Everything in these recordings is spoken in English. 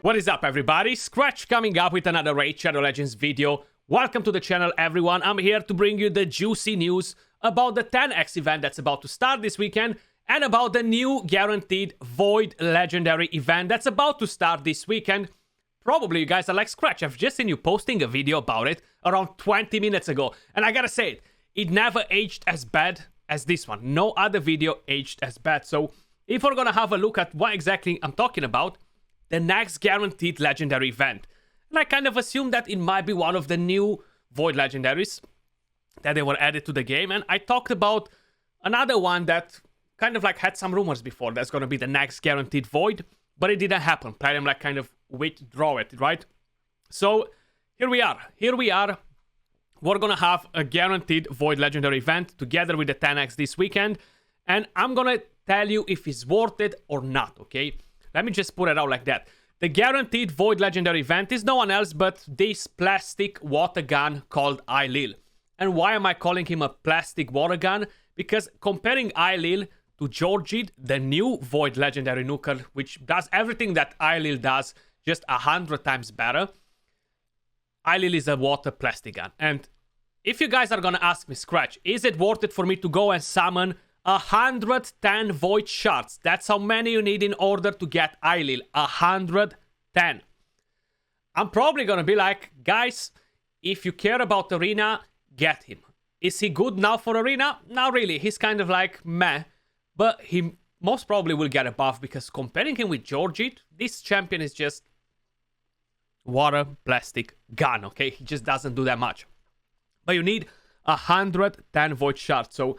What is up, everybody? Skratch coming up with another Raid Shadow Legends video. Welcome to the channel, everyone. I'm here to bring you the juicy news about the 10x event that's about to start this weekend and about the new guaranteed Void Legendary event that's about to start this weekend. Probably you guys are like, Skratch, I've just seen you posting a video about it around 20 minutes ago. And I gotta say it never aged as bad as this one. No other video aged as bad. So if we're gonna have a look at what exactly I'm talking about, the next guaranteed legendary event. And I kind of assumed that it might be one of the new Void Legendaries that they were added to the game. And I talked about another one that kind of like had some rumors before that's going to be the next guaranteed Void, but it didn't happen. Platinum like kind of withdraw it, right? So here we are. We're going to have a guaranteed Void Legendary event together with the 10x this weekend. And I'm going to tell you if it's worth it or not, okay? Let me just put it out like that. The guaranteed Void Legendary event is no one else but this plastic water gun called Ailil. And why am I calling him a plastic water gun? Because comparing Ailil to Georgid, the new Void Legendary nuker, which does everything that Ailil does just 100 times better, Ailil is a water plastic gun. And if you guys are gonna ask me, Skratch, is it worth it for me to go and summon 110 Void Shards? That's how many you need in order to get Ailil. 110. I'm probably gonna be like, guys, if you care about Arena, get him. Is he good now for Arena? Not really. He's kind of like meh. But he most probably will get a buff because comparing him with Georgid, this champion is just water plastic gun, okay? He just doesn't do that much. But you need 110 Void Shards. So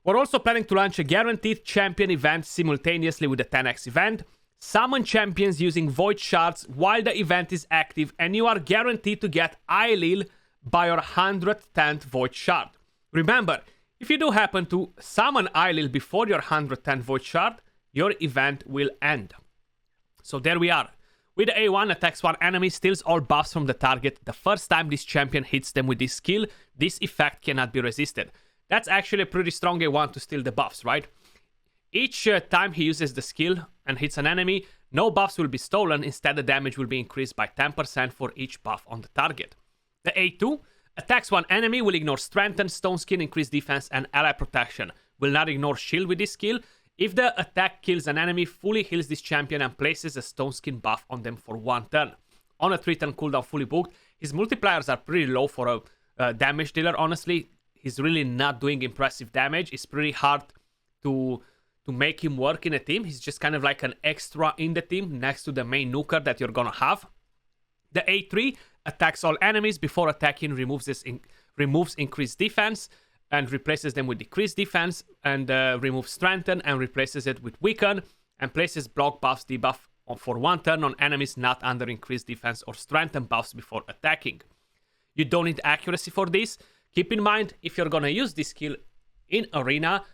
we're also planning to launch a guaranteed champion event simultaneously with the 10x event. Summon champions using Void Shards while the event is active, and you are guaranteed to get Ailil by your 110th Void Shard. Remember, if you do happen to summon Ailil before your 110th Void Shard, your event will end. So there we are. With the A1, attacks one enemy, steals all buffs from the target. The first time this champion hits them with this skill, this effect cannot be resisted. That's actually a pretty strong A1 to steal the buffs, right? Each time he uses the skill and hits an enemy, no buffs will be stolen. Instead, the damage will be increased by 10% for each buff on the target. The A2 attacks one enemy, will ignore Strengthen, Stone Skin, Increase Defense, and Ally Protection. Will not ignore Shield with this skill. If the attack kills an enemy, fully heals this champion and places a Stone Skin buff on them for 1 turn. On a 3-turn cooldown fully booked, his multipliers are pretty low for a damage dealer, honestly. He's really not doing impressive damage. It's pretty hard to make him work in a team. He's just kind of like an extra in the team next to the main nuker that you're gonna have. The A3 attacks all enemies. Before attacking, removes increased defense and replaces them with decreased defense, and removes Strengthen and replaces it with Weaken, and places block buffs debuff for 1 turn on enemies not under increased defense or Strengthen buffs before attacking. You don't need accuracy for this. Keep in mind, if you're gonna use this skill in Arena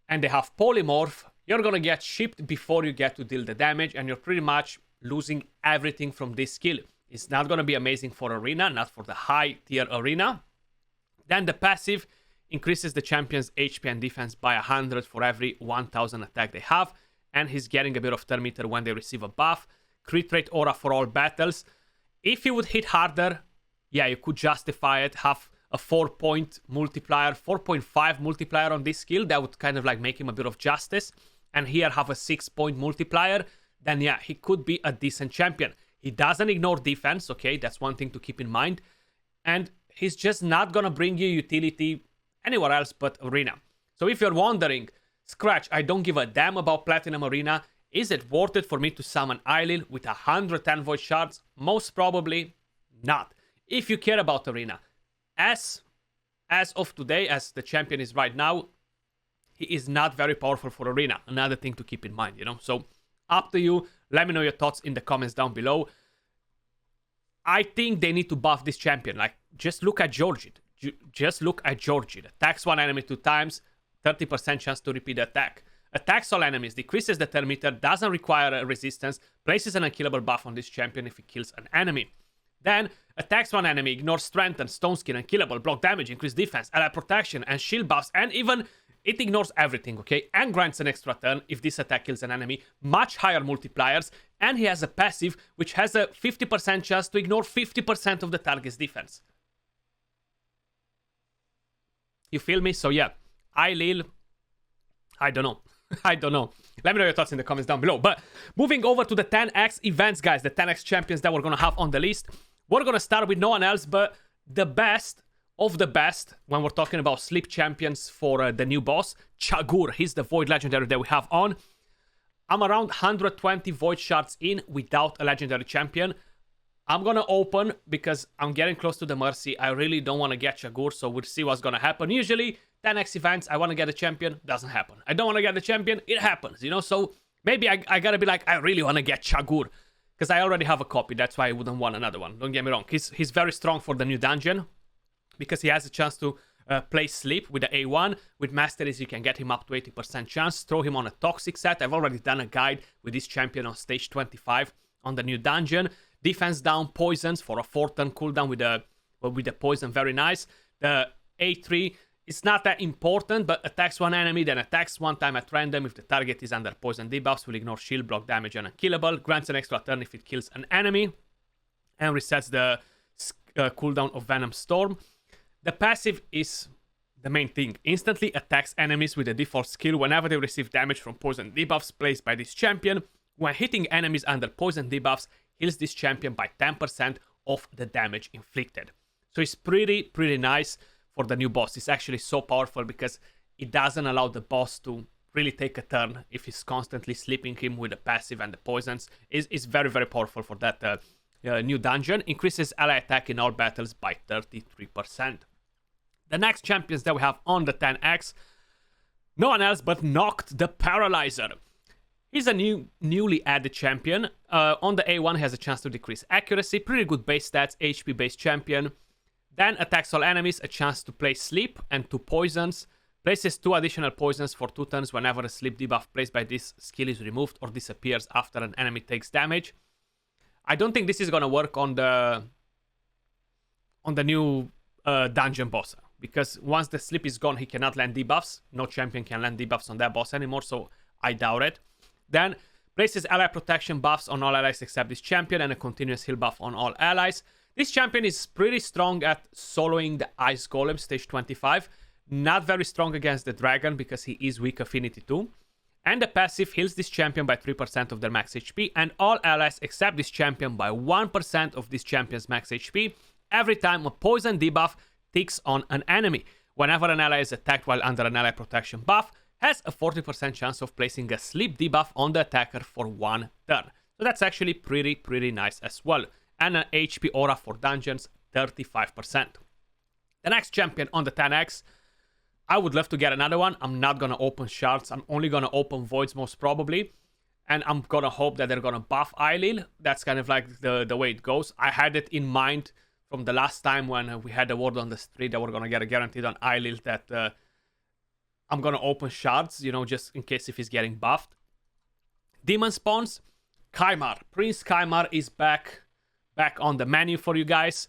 and they have Polymorph, you're gonna get shipped before you get to deal the damage, and you're pretty much losing everything from this skill. It's not gonna be amazing for Arena, not for the high tier Arena. Then the passive increases the champion's HP and defense by 100 for every 1000 attack they have, and he's getting a bit of turn meter when they receive a buff. Crit rate aura for all battles. If you would hit harder, yeah, you could justify it, have a 4-point multiplier, 4.5 multiplier on this skill. That would kind of like make him a bit of justice. And here have a 6-point multiplier. Then yeah, he could be a decent champion. He doesn't ignore defense, okay? That's one thing to keep in mind. And he's just not gonna bring you utility anywhere else but Arena. So if you're wondering, Skratch, I don't give a damn about Platinum Arena. Is it worth it for me to summon Ailil with 110 Void Shards? Most probably not. If you care about Arena, as of today, as the champion is right now, he is not very powerful for Arena. Another thing to keep in mind, you know? So up to you. Let me know your thoughts in the comments down below. I think they need to buff this champion. Like, just look at Georgid. Just look at Georgid. Attacks one enemy 2 times, 30% chance to repeat the attack. Attacks all enemies, decreases the turn meter, doesn't require a resistance, places an unkillable buff on this champion if he kills an enemy. Then, attacks one enemy, ignores Strengthen, Stone Skin, unkillable, block damage, increase defense, ally protection, and shield buffs, and even It ignores everything, okay? And grants an extra turn if this attack kills an enemy. Much higher multipliers. And he has a passive which has a 50% chance to ignore 50% of the target's defense. You feel me? So yeah, Eilil, I don't know. I don't know. Let me know your thoughts in the comments down below. But moving over to the 10x events, guys, the 10x champions that we're going to have on the list. We're going to start with no one else but the best of the best when we're talking about sleep champions for the new boss, Chagur. He's the Void Legendary that we have on. I'm around 120 Void Shards in without a Legendary champion. I'm going to open because I'm getting close to the Mercy. I really don't want to get Chagur, so we'll see what's going to happen. Usually, 10x events, I want to get a champion, doesn't happen. I don't want to get the champion, it happens, you know? So maybe I got to be like, I really want to get Chagur because I already have a copy. That's why I wouldn't want another one. Don't get me wrong. He's very strong for the new dungeon because he has a chance to play Sleep with the A1. With Masteries, you can get him up to 80% chance. Throw him on a Toxic set. I've already done a guide with this champion on stage 25 on the new dungeon. Defense down, poisons for a 4-turn cooldown with the poison, very nice. The A3, it's not that important, but attacks one enemy, then attacks one time at random. If the target is under poison debuffs, will ignore shield, block damage, and unkillable. Grants an extra turn if it kills an enemy. And resets the cooldown of Venom Storm. The passive is the main thing. Instantly attacks enemies with a default skill whenever they receive damage from poison debuffs placed by this champion. When hitting enemies under poison debuffs, heals this champion by 10% of the damage inflicted. So it's pretty nice for the new boss. It's actually so powerful because it doesn't allow the boss to really take a turn if he's constantly sleeping him with the passive and the poisons. It's very powerful for that new dungeon. Increases ally attack in all battles by 33%. The next champions that we have on the 10x, no one else but Noct the Paralyzer. He's a newly added champion. On the A1, he has a chance to decrease accuracy. Pretty good base stats, HP-based champion. Then attacks all enemies, a chance to play Sleep and 2 poisons. Places 2 additional poisons for 2 turns whenever a Sleep debuff placed by this skill is removed or disappears after an enemy takes damage. I don't think this is going to work on the new dungeon boss. Because once the Sleep is gone, he cannot land debuffs. No champion can land debuffs on that boss anymore, so I doubt it. Then, places ally protection buffs on all allies except this champion and a continuous heal buff on all allies. This champion is pretty strong at soloing the Ice Golem, stage 25. Not very strong against the Dragon because he is weak affinity too. And the passive heals this champion by 3% of their max HP and all allies except this champion by 1% of this champion's max HP every time a poison debuff ticks on an enemy. Whenever an ally is attacked while under an ally protection buff, has a 40% chance of placing a sleep debuff on the attacker for 1 turn. So that's actually pretty nice as well. And an HP aura for dungeons, 35%. The next champion on the 10x, I would love to get another one. I'm not gonna open shards. I'm only gonna open voids most probably. And I'm gonna hope that they're gonna buff Eilil. That's kind of like the way it goes. I had it in mind from the last time when we had the word on the street that we're gonna get a guaranteed on Eilil that I'm gonna open shards, you know, just in case if he's getting buffed. Demon spawns, Kymar. Prince Kymar is back on the menu for you guys.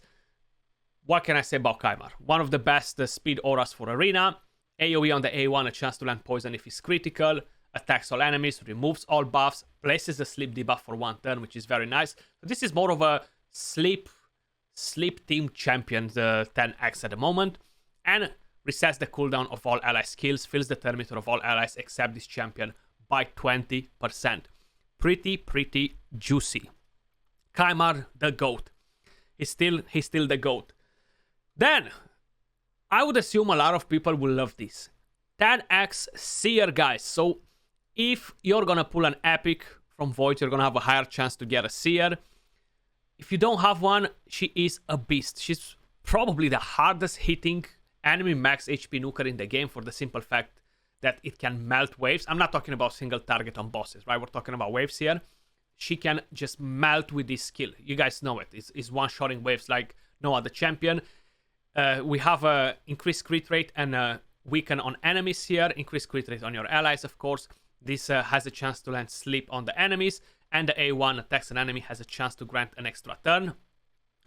What can I say about Kymar? One of the best speed auras for Arena. AoE on the A1, a chance to land poison if he's critical. Attacks all enemies, removes all buffs, places the sleep debuff for 1 turn, which is very nice. But this is more of a sleep team champion, the 10x at the moment. And resets the cooldown of all ally skills, fills the turn meter of all allies except this champion by 20%. Pretty juicy. Kymar, the GOAT. He's still the GOAT. Then, I would assume a lot of people will love this. 10x Seer, guys. So, if you're gonna pull an epic from Void, you're gonna have a higher chance to get a Seer. If you don't have one, she is a beast. She's probably the hardest hitting enemy max HP nuker in the game for the simple fact that it can melt waves. I'm not talking about single target on bosses, right? We're talking about waves here. She can just melt with this skill. You guys know it. It's one-shotting waves like no other champion. We have a increased crit rate and a weaken on enemies here. Increased crit rate on your allies, of course. This has a chance to land sleep on the enemies. And the A1 attacks an enemy, has a chance to grant an extra turn.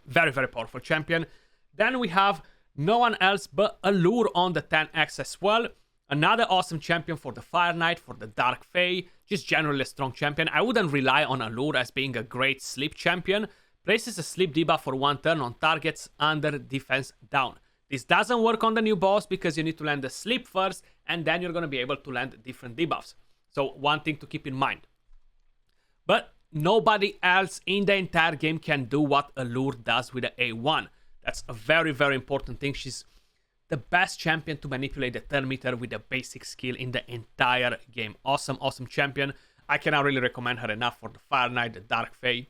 Very powerful champion. Then we have no one else but Allure on the 10x as well. Another awesome champion for the Fire Knight, for the Dark Fae, just generally a strong champion. I wouldn't rely on Allure as being a great sleep champion. Places a sleep debuff for 1 turn on targets under defense down. This doesn't work on the new boss because you need to land the sleep first and then you're going to be able to land different debuffs. So one thing to keep in mind. But nobody else in the entire game can do what Allure does with the A1. That's a very, very important thing. She's the best champion to manipulate the turn meter with a basic skill in the entire game. Awesome, awesome champion. I cannot really recommend her enough for the Fire Knight, the Dark Fae.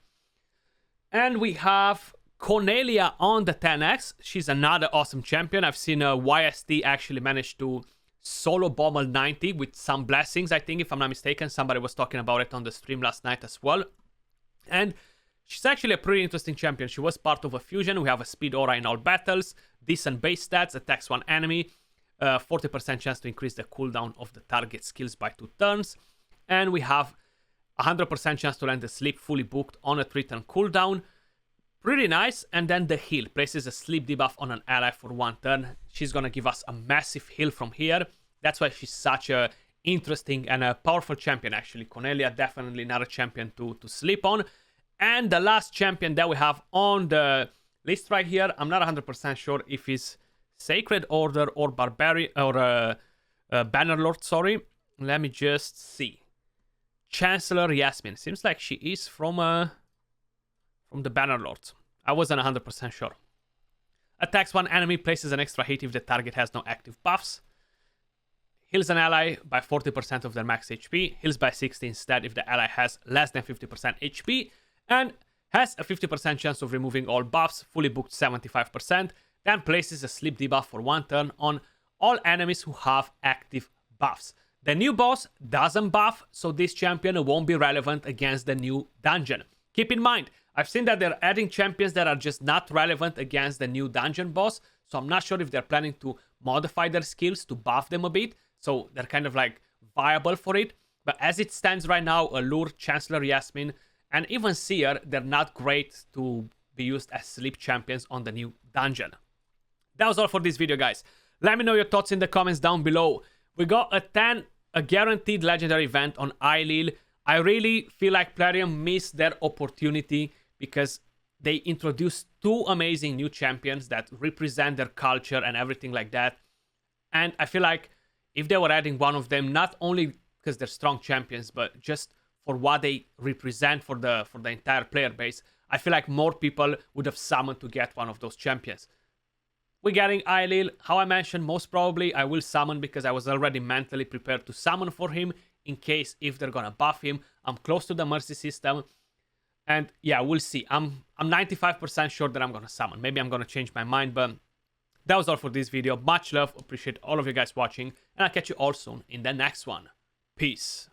And we have Cornelia on the 10x. She's another awesome champion. I've seen YST actually manage to solo Bommel 90 with some blessings, I think, if I'm not mistaken. Somebody was talking about it on the stream last night as well. And she's actually a pretty interesting champion. She was part of a fusion. We have a speed aura in all battles, decent base stats, attacks one enemy, 40% chance to increase the cooldown of the target skills by 2 turns. And we have 100% chance to land the sleep fully booked on a 3-turn cooldown. Pretty nice. And then the heal. Places a sleep debuff on an ally for 1 turn. She's going to give us a massive heal from here. That's why she's such a interesting and a powerful champion, actually. Cornelia, definitely not a champion to sleep on. And the last champion that we have on the list right here, I'm not 100% sure if it's Sacred Order or Barbarian or Bannerlord, sorry. Let me just see. Chancellor Yasmin. Seems like she is from the Bannerlords. I wasn't 100% sure. Attacks one enemy, places an extra hit if the target has no active buffs. Heals an ally by 40% of their max HP. Heals by 60 instead if the ally has less than 50% HP. And has a 50% chance of removing all buffs, fully booked 75%. Then places a sleep debuff for 1 turn on all enemies who have active buffs. The new boss doesn't buff, so this champion won't be relevant against the new dungeon. Keep in mind, I've seen that they're adding champions that are just not relevant against the new dungeon boss, so I'm not sure if they're planning to modify their skills to buff them a bit, so they're kind of like viable for it. But as it stands right now, Allure, Chancellor Yasmin, and even Seer, they're not great to be used as sleep champions on the new dungeon. That was all for this video, guys. Let me know your thoughts in the comments down below. We got a guaranteed legendary event on Eilil. I really feel like Plarium missed their opportunity because they introduced 2 amazing new champions that represent their culture and everything like that. And I feel like if they were adding one of them, not only because they're strong champions, but just for what they represent for the entire player base, I feel like more people would have summoned to get one of those champions. We're getting Eilil. How I mentioned, most probably I will summon because I was already mentally prepared to summon for him in case if they're gonna buff him. I'm close to the mercy system. And yeah, we'll see. I'm 95% sure that I'm gonna summon. Maybe I'm gonna change my mind, but that was all for this video. Much love. Appreciate all of you guys watching. And I'll catch you all soon in the next one. Peace.